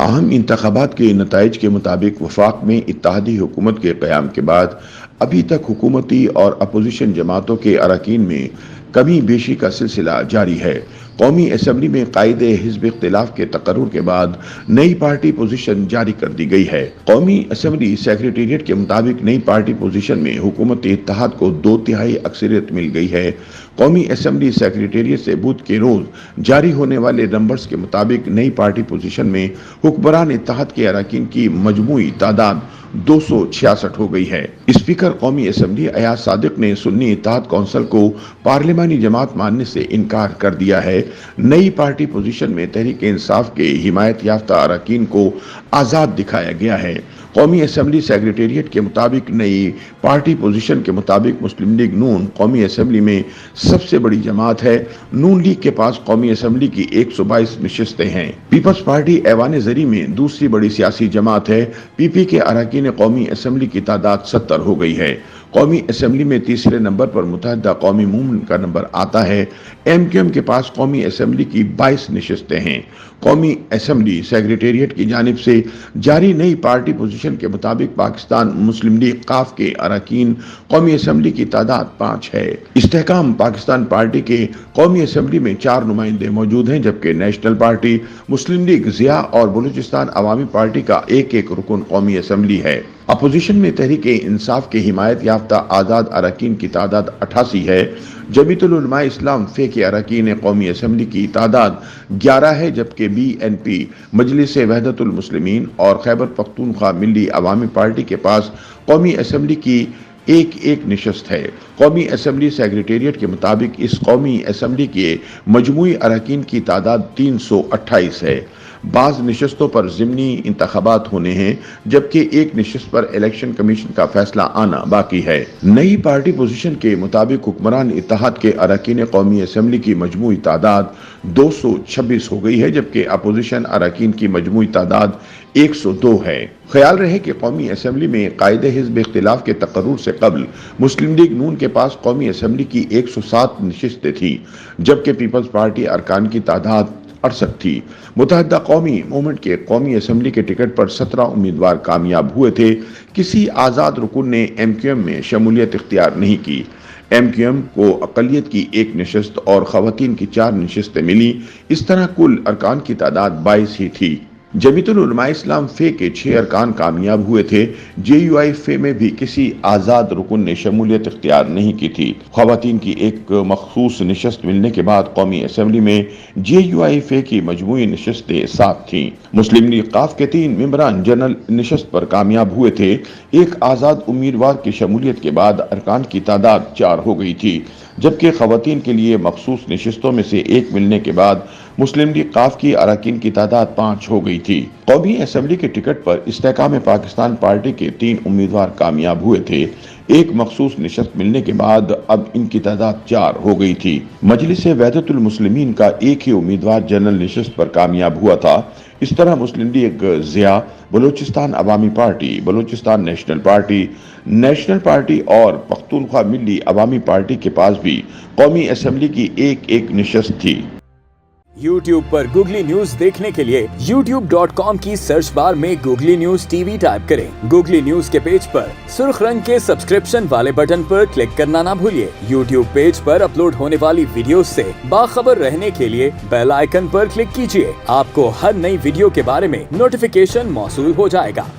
ताहम इंतखाबात के नताइज के मुताबिक वफाक में इत्तेहादी हुकूमत के क़याम के बाद अभी तक हुकूमती और अपोजिशन जमातों के अरकान में कमी बेशी का सिलसिला जारी है। कौमी असम्बली में कायदे हिज़्ब इख्तिलाफ के तकर्रुर के बाद नई पार्टी पोजीशन जारी कर दी गई है। कौमी असम्बली सेक्रेटेरिएट के मुताबिक नई पार्टी पोजीशन में हुकूमत इत्तेहाद को 2/3 अक्सरियत मिल गई है। कौमी असम्बली सेक्रेटेरिएट से बुध के रोज जारी होने वाले नंबर्स के मुताबिक नई पार्टी पोजीशन में हुक्मरान इत्तेहाद के अरकान की मजमूई तादाद 266 हो गई है। स्पीकर कौमी असम्बली अयाज सादिक ने सुन्नी इत्तेहाद कौंसिल को पार्लिमानी जमात मानने से इनकार कर दिया है। नई पार्टी पोजीशन में तहरीक इंसाफ के हिमायत याफ्ता अरकान को आजाद दिखाया गया है। कौमी असम्बली सेक्रेटेरिएट के मुताबिक नई पार्टी पोजीशन के मुताबिक मुस्लिम लीग नून कौमी असम्बली में सबसे बड़ी जमात है। नून लीग के पास कौमी असम्बली की 122 नशिस्तें हैं। पीपल्स पार्टी ऐवान ज़री में दूसरी बड़ी सियासी जमात है। पीपी के अरकान कौमी असम्बली की तादाद 70 हो गई है। कौमी असम्बली में तीसरे नंबर पर मुत्तहिदा कौमी मूवमेंट का नंबर आता है। एमक्यूएम के पास कौमी असम्बली की 22 नशिस्तें हैं। कौमी असम्बली सेक्रेटेरिएट की जानिब से जारी नई पार्टी पोजीशन के मुताबिक पाकिस्तान मुस्लिम लीग काफ के अरकान कौमी असम्बली की तादाद 5 है। इस्तेहकाम पाकिस्तान पार्टी के कौमी असम्बली में 4 नुमाइंदे मौजूद हैं, जबकि नेशनल पार्टी, मुस्लिम लीग ज़िया और बलूचिस्तान अवामी पार्टी का एक रुकन कौमी असम्बली है। अपोजिशन में तहरीक इंसाफ के हिमायत याफ्ता आज़ाद अरकान की तादाद 88 है। जमीयतुल उलमा इस्लाम फे के अरकान कौमी असम्बली की तादाद 11 है, जबकि BNP मजलिस वहदतुल मुस्लिमीन और खैबर पख्तूनख्वा मिली अवामी पार्टी के पास कौमी असम्बली की एक नशस्त है। कौमी असम्बली सेक्रेटेरिएट के मुताबिक इस कौमी असम्बली के मजमूई अरकान की तादाद 328 है। बाज़ नशस्तों पर ज़िमनी इंतखाबात होने हैं, जबकि एक नशस्त पर इलेक्शन कमीशन का फैसला आना बाकी है। नई पार्टी पोजीशन के मुताबिक हुक्मरान इत्तेहाद के अरकान कौमी असम्बली की मजमूई तादाद 226 हो गई है, जबकि अपोजिशन अरकान की मजमूई तादाद 102 है। ख्याल रहे कि कौमी असम्बली में कायदे हिज़्ब इख्तिलाफ के तकर्रुर से कबल मुस्लिम लीग नून के पास कौमी असम्बली की 107 नशिस्तें थी, जबकि पीपल्स पार्टी अरकान की तादाद 68 थी। मुत्तहिदा कौमी मूवमेंट के कौमी असम्बली के टिकट पर 17 उम्मीदवार कामयाब हुए थे। किसी आज़ाद रुकन ने एमक्यूएम में शमूलियत इख्तियार नहीं की। एमक्यूएम को अक़लियत की 1 नशिस्त और ख़वातीन की 4 नशिस्तें मिली। इस तरह कुल अरकान की तादाद 22 ही थी। जमीयतुल उलमा इस्लाम फे के 6 अरकान कामयाब हुए थे। JUI फे में भी किसी आज़ाद रुकन ने शमूलियत इख्तियार नहीं की थी। ख़वातीन की एक मखसूस नशस्त मिलने के बाद कौमी असम्बली में JUI फे की मजमूई नशस्तें 7 थीं। मुस्लिम लीग काफ के 3 मेंबरान जनरल नशस्त पर कामयाब हुए थे। एक आज़ाद उम्मीदवार की शमूलियत के बाद अरकान की तादाद 4 हो गई थी, जबकि ख़वातीन के लिए मखसूस नशिस्तों में से 1 मिलने के बाद मुस्लिम लीग काफ की अरकान की तादाद 5 हो गई थी। कौमी असम्बली के टिकट पर इस्तेहकाम पाकिस्तान पार्टी के 3 उम्मीदवार कामयाब हुए थे। एक मखसूस नशस्त मिलने के बाद अब इनकी तादाद 4 हो गई थी। मजलिस वहदतुल मुस्लिमीन का एक ही उम्मीदवार जनरल नशस्त पर कामयाब हुआ था। इस तरह मुस्लिम लीग ज़िया, बलूचिस्तान अवामी पार्टी, बलूचिस्तान नेशनल पार्टी और पख्तूनख्वा मिली अवामी पार्टी के पास भी कौमी असम्बली की एक नशस्त थी। YouTube पर गूगली न्यूज देखने के लिए youtube.com की सर्च बार में गूगली न्यूज TV टाइप करें। गूगली न्यूज के पेज पर सुर्ख रंग के सब्सक्रिप्शन वाले बटन पर क्लिक करना ना भूलिए। YouTube पेज पर अपलोड होने वाली वीडियोस से बाखबर रहने के लिए बेल आइकन पर क्लिक कीजिए। आपको हर नई वीडियो के बारे में नोटिफिकेशन मौसूल हो जाएगा।